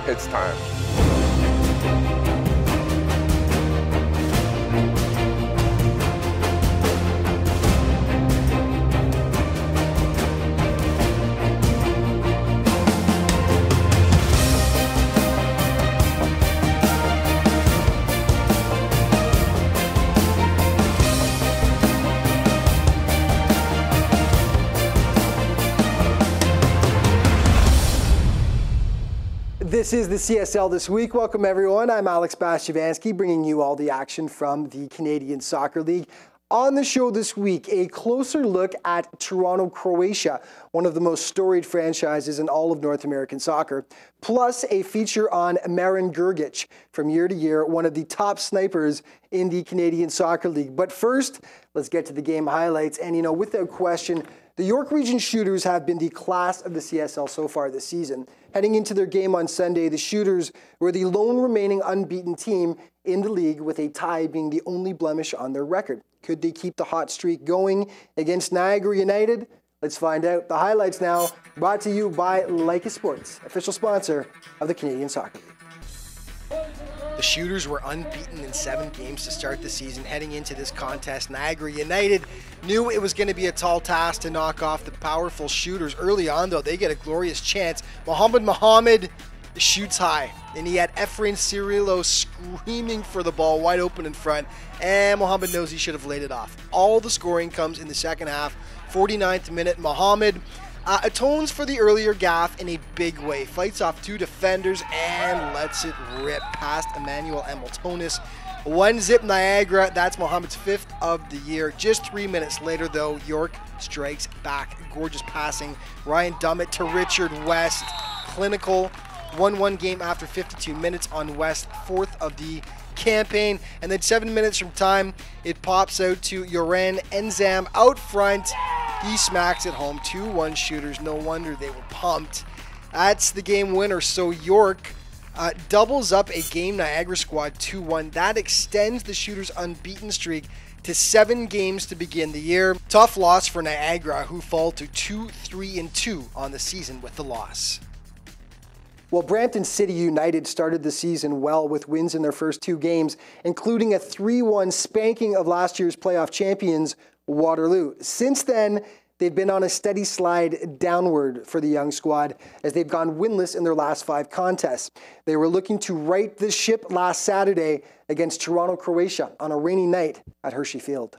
It's time. This is the CSL This Week. Welcome, everyone. I'm Alex Bastivansky, bringing you all the action from the Canadian Soccer League. On the show this week, a closer look at Toronto, Croatia, one of the most storied franchises in all of North American soccer, plus a feature on Marin Grgic, from year to year, one of the top snipers in the Canadian Soccer League. But first, let's get to the game highlights. And, without question, the York Region Shooters have been the class of the CSL so far this season. Heading into their game on Sunday, the Shooters were the lone remaining unbeaten team in the league, with a tie being the only blemish on their record. Could they keep the hot streak going against Niagara United? Let's find out. The highlights now, brought to you by Leica Sports, official sponsor of the Canadian Soccer League. The Shooters were unbeaten in 7 games to start the season. Heading into this contest, Niagara United knew it was going to be a tall task to knock off the powerful Shooters. Early on, though, they get a glorious chance. Mohamed shoots high, and he had Efrain Cirillo screaming for the ball wide open in front, and Mohamed knows he should have laid it off. All the scoring comes in the second half. 49th minute, Mohamed atones for the earlier gaffe in a big way. Fights off 2 defenders and lets it rip past Emmanuel Hamiltonis. 1-0 Niagara. That's Mohamed's 5th of the year. Just 3 minutes later, though, York strikes back. Gorgeous passing. Ryan Dummett to Richard West. Clinical. 1-1 game after 52 minutes on West, 4th of the campaign. And then 7 minutes from time, it pops out to Yoran Enzam out front. He smacks it home. 2-1 Shooters. No wonder they were pumped. That's the game winner. So York doubles up a game Niagara squad 2-1. That extends the Shooters' unbeaten streak to 7 games to begin the year. Tough loss for Niagara, who fall to 2-3-2 on the season with the loss. Well, Brampton City United started the season well with wins in their first 2 games, including a 3-1 spanking of last year's playoff champions, Waterloo. Since then, they've been on a steady slide downward for the young squad as they've gone winless in their last 5 contests. They were looking to right the ship last Saturday against Toronto, Croatia on a rainy night at Hershey Field.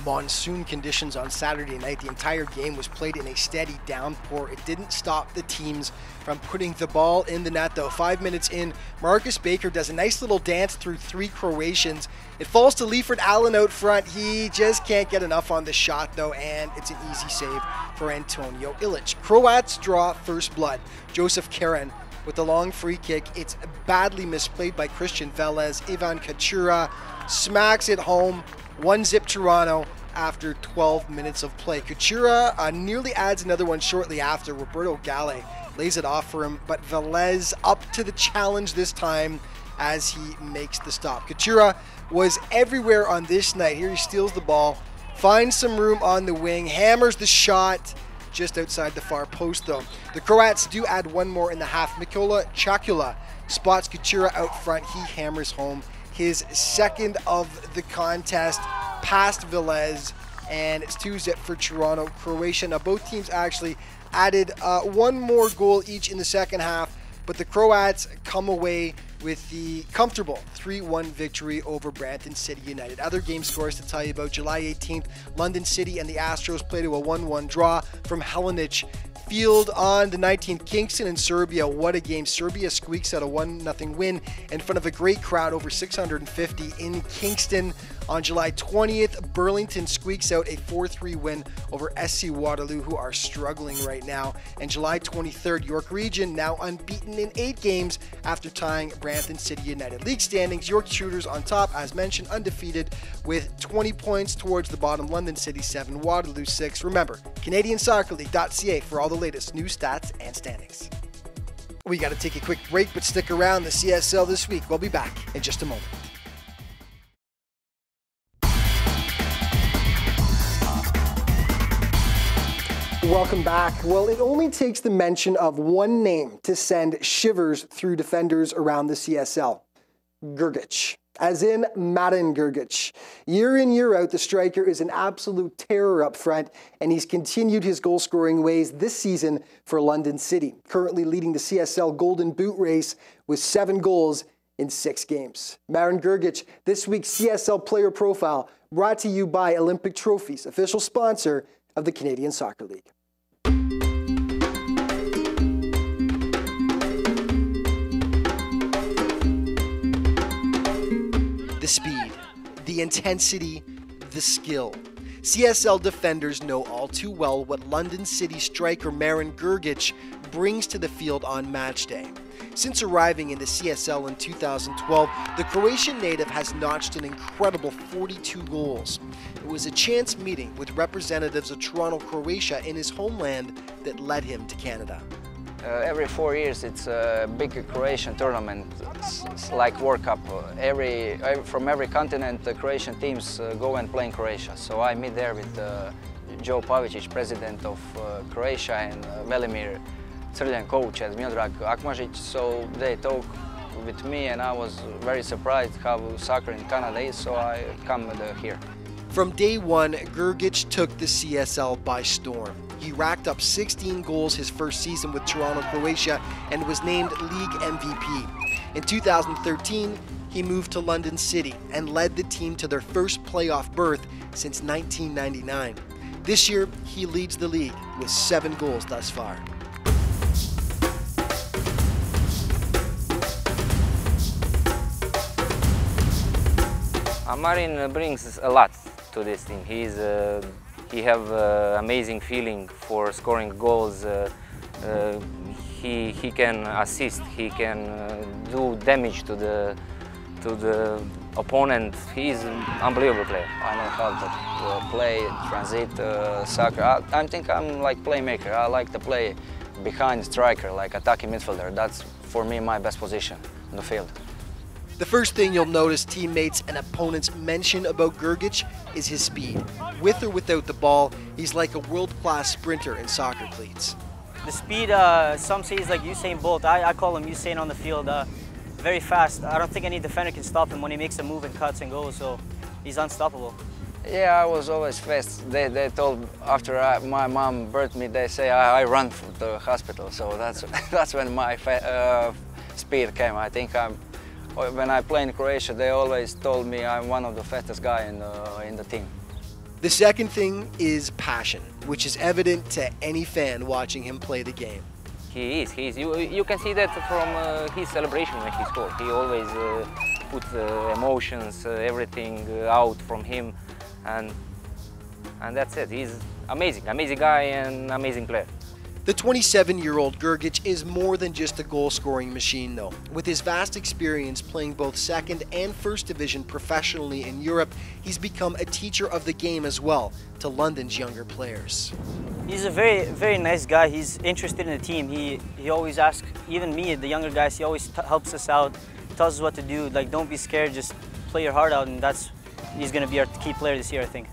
Monsoon conditions on Saturday night. The entire game was played in a steady downpour. It didn't stop the teams from putting the ball in the net, though. 5 minutes in, Marcus Baker does a nice little dance through 3 Croatians. It falls to Leifert Allen out front. He just can't get enough on the shot, though, and it's an easy save for Antonio Ilic. Croats draw first blood. Joseph Karen with the long free kick. It's badly misplayed by Christian Velez. Ivan Kachura smacks it home. 1-0 Toronto after 12 minutes of play. Kachura nearly adds another one shortly after. Roberto Gale lays it off for him, but Velez up to the challenge this time as he makes the stop. Kachura was everywhere on this night. Here he steals the ball, finds some room on the wing, hammers the shot just outside the far post, though. The Croats do add one more in the half. Mikola Chakula spots Kachura out front. He hammers home his 2nd of the contest past Velez, and it's 2-0 for Toronto, Croatia. Now, both teams actually added 1 more goal each in the second half, but the Croats come away with the comfortable 3-1 victory over Brampton City United. Other game scores to tell you about: July 18th, London City and the Astros play to a 1-1 draw from Hellenic Field. On the 19th, Kingston and Serbia. What a game. Serbia squeaks out a 1-0 win in front of a great crowd, over 650 in Kingston. On July 20th, Burlington squeaks out a 4-3 win over SC Waterloo, who are struggling right now. And July 23rd, York Region now unbeaten in 8 games after tying Brampton City United. League standings, York Shooters on top, as mentioned, undefeated with 20 points towards the bottom. London City 7, Waterloo 6. Remember, CanadianSoccerLeague.ca for all the latest news, stats, and standings. We got to take a quick break, but stick around. The CSL This Week. We'll be back in just a moment. Welcome back. Well, it only takes the mention of one name to send shivers through defenders around the CSL. Grgic. As in Marin Grgic. Year in, year out, the striker is an absolute terror up front, and he's continued his goal-scoring ways this season for London City, currently leading the CSL Golden Boot race with 7 goals in 6 games. Marin Grgic, this week's CSL Player Profile, brought to you by Olympic Trophies, official sponsor of the Canadian Soccer League. The speed, the intensity, the skill. CSL defenders know all too well what London City striker Marin Grgic brings to the field on match day. Since arriving in the CSL in 2012, the Croatian native has notched an incredible 42 goals. It was a chance meeting with representatives of Toronto, Croatia in his homeland that led him to Canada. Every 4 years it's a big Croatian tournament. It's like World Cup. From every continent the Croatian teams go and play in Croatia. So I meet there with Joe Pavičić, president of Croatia, and Velimir Crljan, coach, and Miodrag Akmažić. So they talk with me and I was very surprised how soccer in Canada is, so I come here. From day one, Grgic took the CSL by storm. He racked up 16 goals his first season with Toronto, Croatia, and was named League MVP. In 2013, he moved to London City and led the team to their first playoff berth since 1999. This year, he leads the league with 7 goals thus far. Marin brings a lot to this team. He have amazing feeling for scoring goals. He can assist. He can do damage to the opponent. He's an unbelievable player. I know how to play, transit, soccer. I think I'm like playmaker. I like to play behind striker, like attacking midfielder. That's for me my best position in the field. The first thing you'll notice teammates and opponents mention about Grgic is his speed. With or without the ball, he's like a world-class sprinter in soccer cleats. The speed, some say he's like Usain Bolt. I call him Usain on the field. Very fast. I don't think any defender can stop him when he makes a move and cuts and goes, so he's unstoppable. Yeah, I was always fast. They told after my mom birthed me, they say I run to the hospital, so that's when my speed came. I think when I play in Croatia, they always told me I'm one of the fastest guys in the team. The second thing is passion, which is evident to any fan watching him play the game. He is. You can see that from his celebration when he scored. He always puts emotions, everything out from him, and that's it. He's amazing guy and amazing player. The 27-year-old Grgic is more than just a goal-scoring machine, though. With his vast experience playing both second and first division professionally in Europe, he's become a teacher of the game as well to London's younger players. He's a very nice guy. He's interested in the team. He always asks, even me, the younger guys, he always helps us out, tells us what to do. Like, don't be scared, just play your heart out, and he's going to be our key player this year, I think.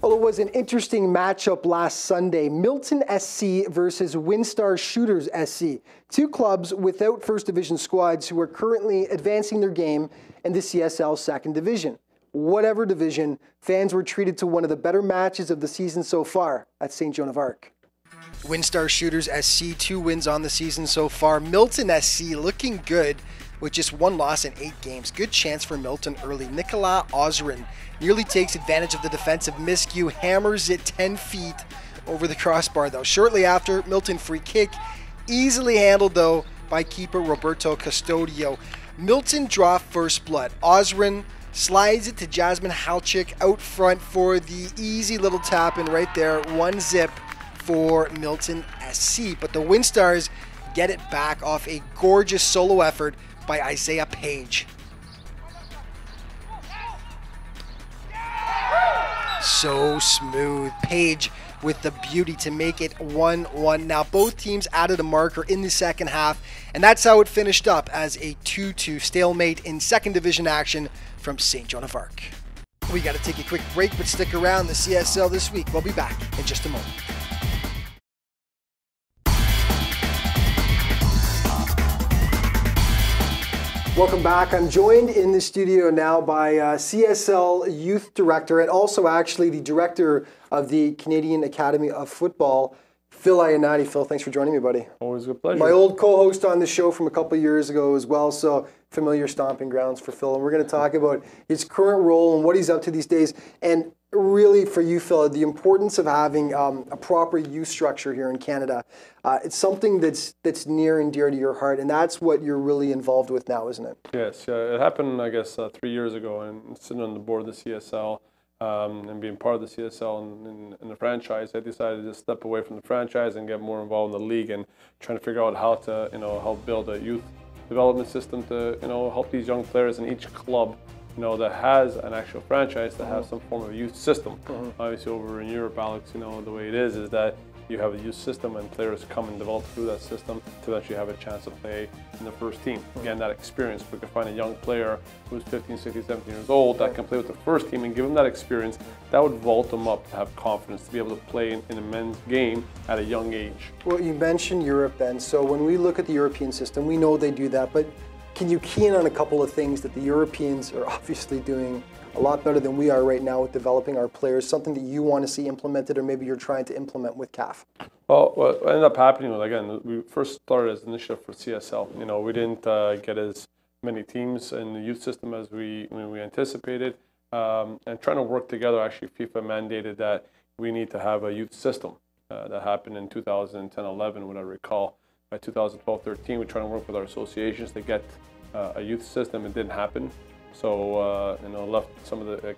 Well, it was an interesting matchup last Sunday. Milton SC versus Windstar Shooters SC. 2 clubs without first division squads who are currently advancing their game in the CSL second division. Whatever division, fans were treated to one of the better matches of the season so far at St. Joan of Arc. Windstar Shooters SC, 2 wins on the season so far. Milton SC looking good with just 1 loss in 8 games. Good chance for Milton early. Nikola Ozrin nearly takes advantage of the defensive miscue, hammers it 10 feet over the crossbar though. Shortly after, Milton free kick, easily handled though by keeper Roberto Custodio. Milton draw first blood. Ozrin slides it to Jasmine Halchik out front for the easy little tap in right there. 1-0 for Milton SC. But the Windstars get it back off a gorgeous solo effort by Isaiah Page. So smooth. Page with the beauty to make it 1-1. Now both teams added a marker in the second half, and that's how it finished up as a 2-2 stalemate in second division action from St. Joan of Arc. We got to take a quick break, but stick around. The CSL this week. We'll be back in just a moment. Welcome back. I'm joined in the studio now by CSL Youth Director and also actually the Director of the Canadian Academy of Football, Phil Ionati. Phil, thanks for joining me, buddy. Always a pleasure. My old co-host on the show from a couple of years ago as well, so familiar stomping grounds for Phil. And we're going to talk about his current role and what he's up to these days. And really for you, Phil, the importance of having a proper youth structure here in Canada. It's something that's near and dear to your heart, and that's what you're really involved with now, isn't it? Yes, yeah, it happened, I guess, 3 years ago, and sitting on the board of the CSL and being part of the CSL and the franchise, I decided to step away from the franchise and get more involved in the league and trying to figure out how to, help build a youth development system to, help these young players in each club, that has an actual franchise to have some form of youth system. Obviously, over in Europe, Alex, the way it is that you have a youth system and players come and develop through that system to eventually have a chance to play in the first team. Again, that experience, we can find a young player who's 15, 16, 17 years old that can play with the first team and give them that experience, that would vault them up to have confidence to be able to play in a men's game at a young age. Well, you mentioned Europe then, so when we look at the European system, we know they do that, but can you key in on a couple of things that the Europeans are obviously doing a lot better than we are right now with developing our players, something that you want to see implemented or maybe you're trying to implement with CAF? Well, what ended up happening was, again, we first started as an initiative for CSL. We didn't get as many teams in the youth system as we anticipated. And trying to work together, actually, FIFA mandated that we need to have a youth system. That happened in 2010-11, what I recall. By 2012-13, we're trying to work with our associations to get a youth system. It didn't happen. So, left some of the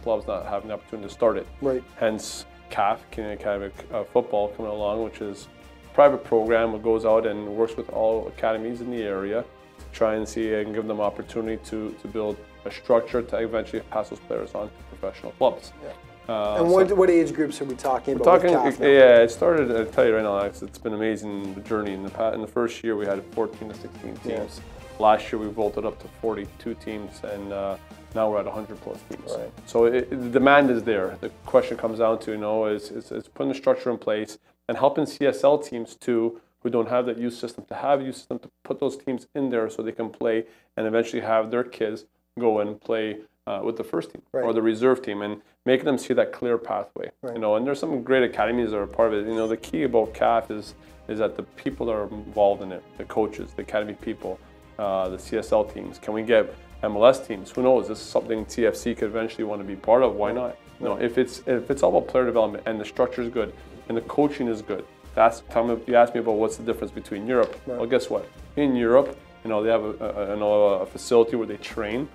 clubs not having the opportunity to start it. Right. Hence, CAF, Canadian Academy of Football, coming along, which is a private program that goes out and works with all academies in the area to try and see and give them opportunity to build a structure to eventually pass those players on to professional clubs. Yeah. And what age groups are we talking about? Yeah, it started, I'll tell you right now, Alex, it's been an amazing journey. In the first year, we had 14 to 16 teams. Yeah. Last year, we vaulted up to 42 teams, and now we're at 100 plus teams. Right. So the demand is there. The question comes down to, is putting the structure in place and helping CSL teams too, who don't have that youth system, to have a youth system to put those teams in there so they can play and eventually have their kids go and play with the first team or the reserve team, and making them see that clear pathway. Right. And there's some great academies that are part of it. The key about CAF is that the people that are involved in it, the coaches, the academy people, the CSL teams. Can we get MLS teams? Who knows? This is something TFC could eventually want to be part of. Why not? If it's all about player development and the structure is good and the coaching is good. You asked me about what's the difference between Europe. Right. Well, guess what? In Europe, they have a facility where they train.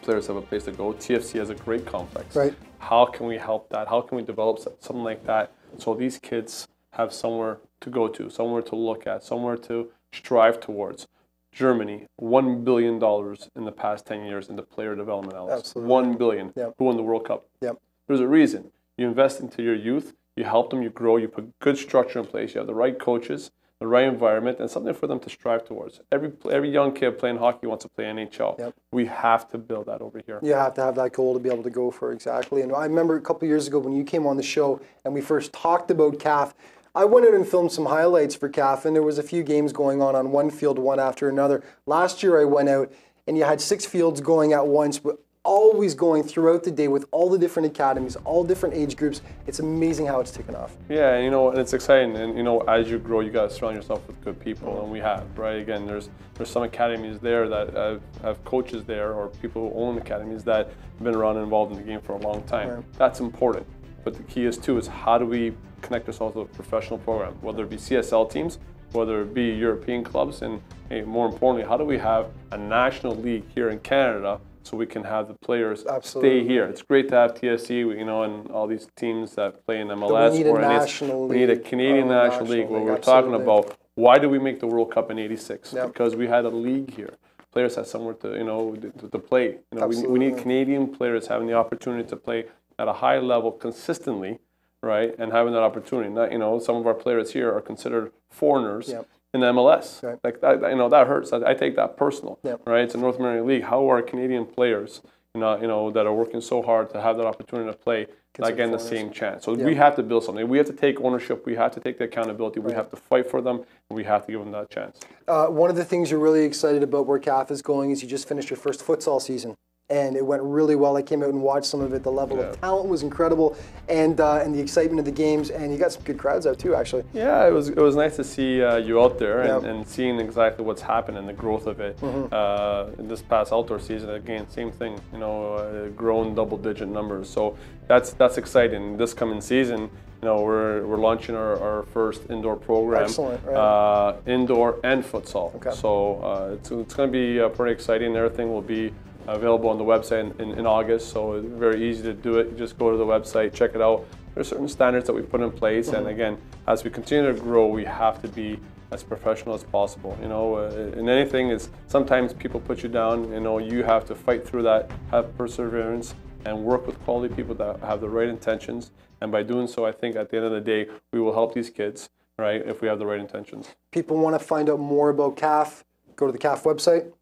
Players have a place to go. TFC has a great complex. Right. How can we help that? How can we develop something like that so these kids have somewhere to go to, somewhere to look at, somewhere to strive towards? Germany, $1 billion in the past 10 years into player development, Alex. Absolutely. $1 billion. Yep. Who won the World Cup? Yep. There's a reason. You invest into your youth, you help them, you grow, you put good structure in place, you have the right coaches, the right environment, and something for them to strive towards. Every young kid playing hockey wants to play NHL. Yep. We have to build that over here. You have to have that goal to be able to go for, exactly. And I remember a couple of years ago when you came on the show and we first talked about CAF, I went out and filmed some highlights for CAF, and there was a few games going on one field, one after another. Last year I went out, and you had 6 fields going at once, but always going throughout the day with all the different academies, all different age groups. It's amazing how it's taken off. Yeah, and it's exciting. And as you grow, you got to surround yourself with good people, and we have, right? Again, there's some academies there that have coaches there, or people who own academies that have been around and involved in the game for a long time. Right. That's important. But the key is how do we connect ourselves with a professional program, whether it be CSL teams, whether it be European clubs, and more importantly, how do we have a national league here in Canada so we can have the players stay here? It's great to have TSC, and all these teams that play in MLS. We need a Canadian national league where we're talking about why do we make the World Cup in '86? Yep. Because we had a league here. Players had somewhere to play. We need Canadian players having the opportunity to play at a high level consistently, right? And having that opportunity. Some of our players here are considered foreigners in the MLS. Right. Like that, that hurts. I take that personal, right? It's a North American league. How are Canadian players, that are working so hard to have that opportunity to play not getting the same chance. So we have to build something. We have to take ownership. We have to take the accountability. We have to fight for them, and we have to give them that chance. One of the things you're really excited about where CAF is going is you just finished your first futsal season. And it went really well. I came out and watched some of it. The level of talent was incredible, and the excitement of the games. And you got some good crowds out too, actually. Yeah, it was nice to see you out there and seeing exactly what's happened and the growth of it. In this past outdoor season, again, same thing. You know, grown double-digit numbers. So that's exciting. This coming season, you know, we're launching our first indoor program. Excellent. Right. Indoor and futsal. Okay. So it's going to be pretty exciting. Everything will be available on the website in August, so it's very easy to do it. You just go to the website, check it out. There's certain standards that we put in place, and again, as we continue to grow, we have to be as professional as possible. You know, in anything, is sometimes people put you down. You know, you have to fight through that, have perseverance, and work with quality people that have the right intentions. And by doing so, I think at the end of the day, we will help these kids, right, if we have the right intentions. People want to find out more about CAF, go to the CAF website.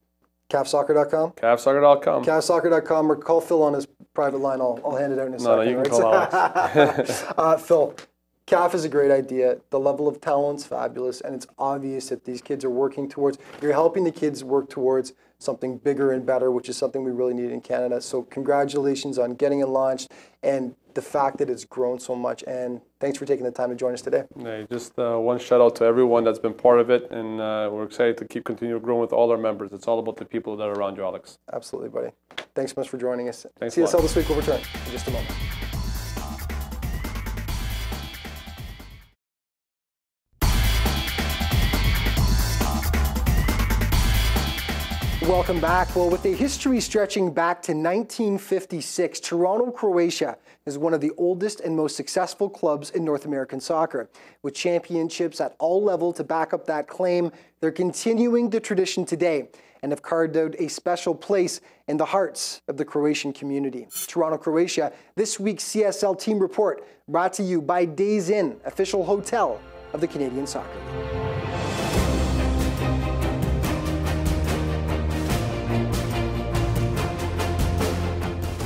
CAFsoccer.com? CAFsoccer.com. CAFsoccer.com, or call Phil on his private line. I'll hand it out in a second. No, you can call Alex. Phil, CAF is a great idea. The level of talent's fabulous, and it's obvious that these kids are working towards, you're helping the kids work towards something bigger and better, which is something we really need in Canada. So congratulations on getting it launched and the fact that it's grown so much. And thanks for taking the time to join us today. Hey, just one shout out to everyone that's been part of it, and we're excited to keep continuing growing with all our members. It's all about the people that are around you, Alex. Absolutely, buddy. Thanks so much for joining us. Thanks CSL This Week will return in just a moment. Welcome back. Well, with a history stretching back to 1956, Toronto, Croatia is one of the oldest and most successful clubs in North American soccer. With championships at all levels to back up that claim, they're continuing the tradition today and have carved out a special place in the hearts of the Croatian community. Toronto, Croatia, this week's CSL team report brought to you by Days Inn, official hotel of the Canadian Soccer League.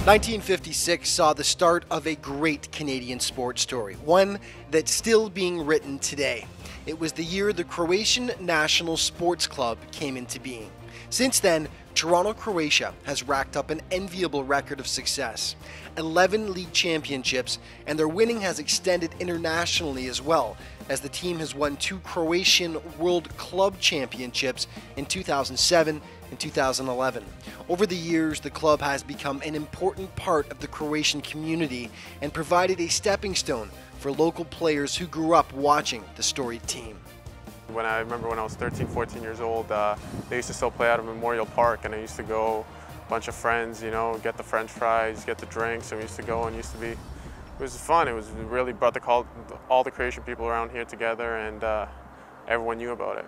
1956 saw the start of a great Canadian sports story, one that's still being written today. It was the year the Croatian National Sports Club came into being. Since then, Toronto, Croatia has racked up an enviable record of success. 11 league championships, and their winning has extended internationally as well, as the team has won 2 Croatian World Club Championships in 2007 and 2011. Over the years, the club has become an important part of the Croatian community and provided a stepping stone for local players who grew up watching the storied team. I remember when I was 13, 14 years old, they used to still play out of Memorial Park, and I used to go, a bunch of friends, you know, get the French fries, get the drinks, and we used to go, and it was fun. It was really brought all the Croatian people around here together, and everyone knew about it.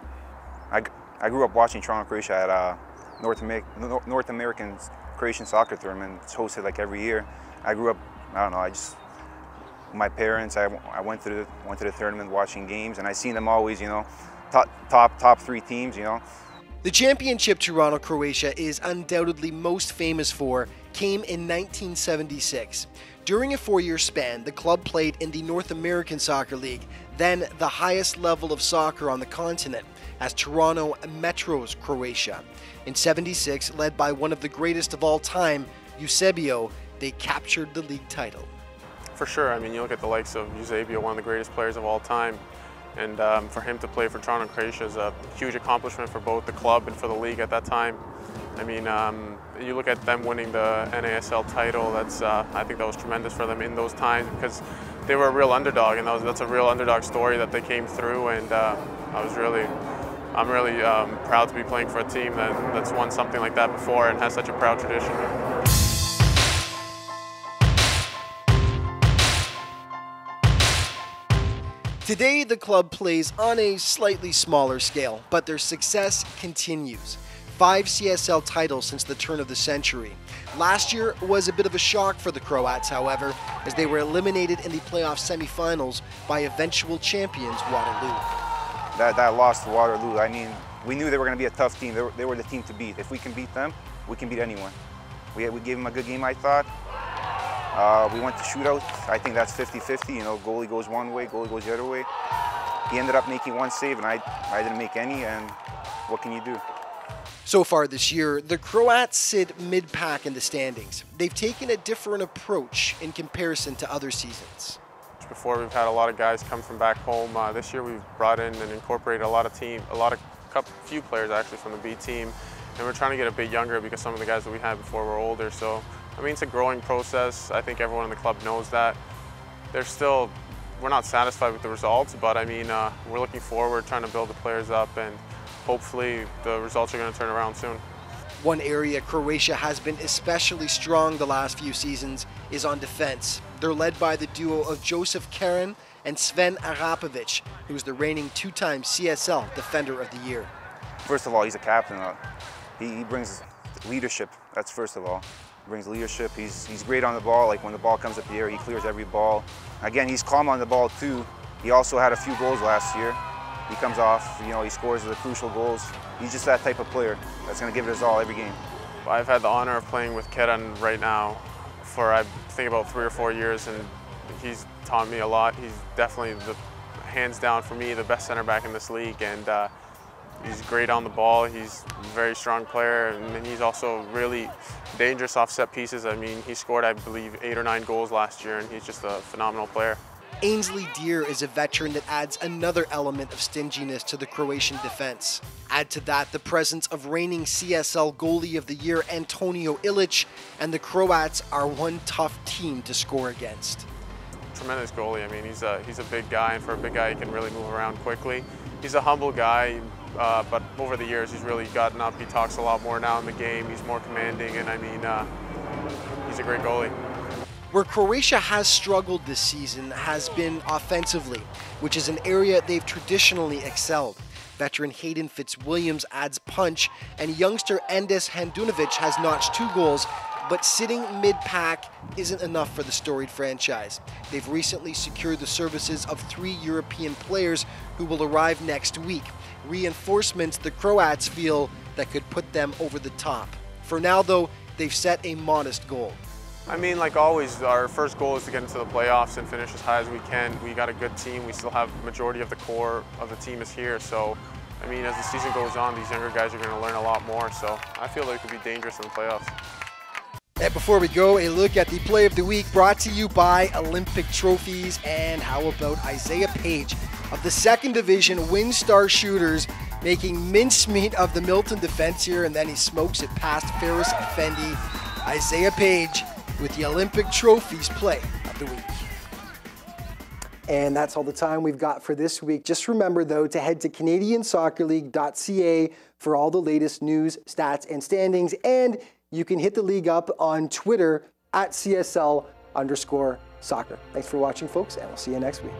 I grew up watching Toronto, Croatia at North American Croatian soccer tournament. It's hosted like every year. I grew up, I don't know, my parents, I went to the tournament watching games, and I seen them always, you know, top 3 teams, you know. The championship Toronto, Croatia is undoubtedly most famous for came in 1976. During a 4-year span, the club played in the North American Soccer League, then the highest level of soccer on the continent, as Toronto Metros Croatia. In '76, led by one of the greatest of all time, Eusebio, they captured the league title. For sure. I mean, you look at the likes of Eusebio, one of the greatest players of all time, and for him to play for Toronto, Croatia is a huge accomplishment for both the club and for the league at that time. I mean, you look at them winning the NASL title, I think that was tremendous for them in those times, because they were a real underdog, and that's a real underdog story that they came through, and I'm really proud to be playing for a team that's won something like that before and has such a proud tradition. Today, the club plays on a slightly smaller scale, but their success continues. 5 CSL titles since the turn of the century. Last year was a bit of a shock for the Croats, however, as they were eliminated in the playoff semifinals by eventual champions Waterloo. That loss to Waterloo, I mean, we knew they were going to be a tough team. They were the team to beat. If we can beat them, we can beat anyone. We gave them a good game, I thought. We went to shootout. I think that's 50-50. You know, goalie goes one way, goalie goes the other way. He ended up making one save, and I didn't make any, and what can you do? So far this year, the Croats sit mid-pack in the standings. They've taken a different approach in comparison to other seasons. Before, we've had a lot of guys come from back home. This year we've brought in and incorporated few players actually from the B team, and we're trying to get a bit younger because some of the guys that we had before were older. So, I mean, it's a growing process. I think everyone in the club knows that. We're not satisfied with the results, but I mean, we're looking forward, trying to build the players up, and hopefully the results are going to turn around soon. One area Croatia has been especially strong the last few seasons is on defense. They're led by the duo of Joseph Karen and Sven Arapovic, who's the reigning two-time CSL Defender of the Year. First of all, he's a captain. He brings leadership, that's first of all. He brings leadership. He's great on the ball. Like when the ball comes up the air, he clears every ball. Again, he's calm on the ball too. He also had a few goals last year. He comes off, you know, he scores the crucial goals. He's just that type of player that's going to give it his all every game. I've had the honor of playing with Keran right now for, I think, about 3 or 4 years, and he's taught me a lot. He's definitely, hands down for me, the best center back in this league, and he's great on the ball. He's a very strong player, and he's also really dangerous off set pieces. I mean, he scored, I believe, 8 or 9 goals last year, and he's just a phenomenal player. Ainsley Deer is a veteran that adds another element of stinginess to the Croatian defense. Add to that the presence of reigning CSL Goalie of the Year Antonio Ilic, and the Croats are one tough team to score against. Tremendous goalie. I mean, he's a big guy, and for a big guy, he can really move around quickly. He's a humble guy, but over the years, he's really gotten up. He talks a lot more now in the game. He's more commanding, and I mean, he's a great goalie. Where Croatia has struggled this season has been offensively, which is an area they've traditionally excelled. Veteran Hayden Fitzwilliams adds punch, and youngster Endes Handunovic has notched 2 goals, but sitting mid-pack isn't enough for the storied franchise. They've recently secured the services of 3 European players who will arrive next week, reinforcements the Croats feel that could put them over the top. For now, though, they've set a modest goal. I mean, like always, our first goal is to get into the playoffs and finish as high as we can. We got a good team. We still have the majority of the core of the team is here. So, I mean, as the season goes on, these younger guys are going to learn a lot more. So, I feel like we could be dangerous in the playoffs. And before we go, a look at the Play of the Week brought to you by Olympic Trophies. And how about Isaiah Page of the 2nd Division WinStar Shooters making mincemeat of the Milton defense here, and then he smokes it past Ferris Effendi. Isaiah Page with the Olympic Trophies Play of the Week. And that's all the time we've got for this week. Just remember, though, to head to CanadianSoccerLeague.ca for all the latest news, stats, and standings. And you can hit the league up on Twitter at CSL_soccer. Thanks for watching, folks, and we'll see you next week.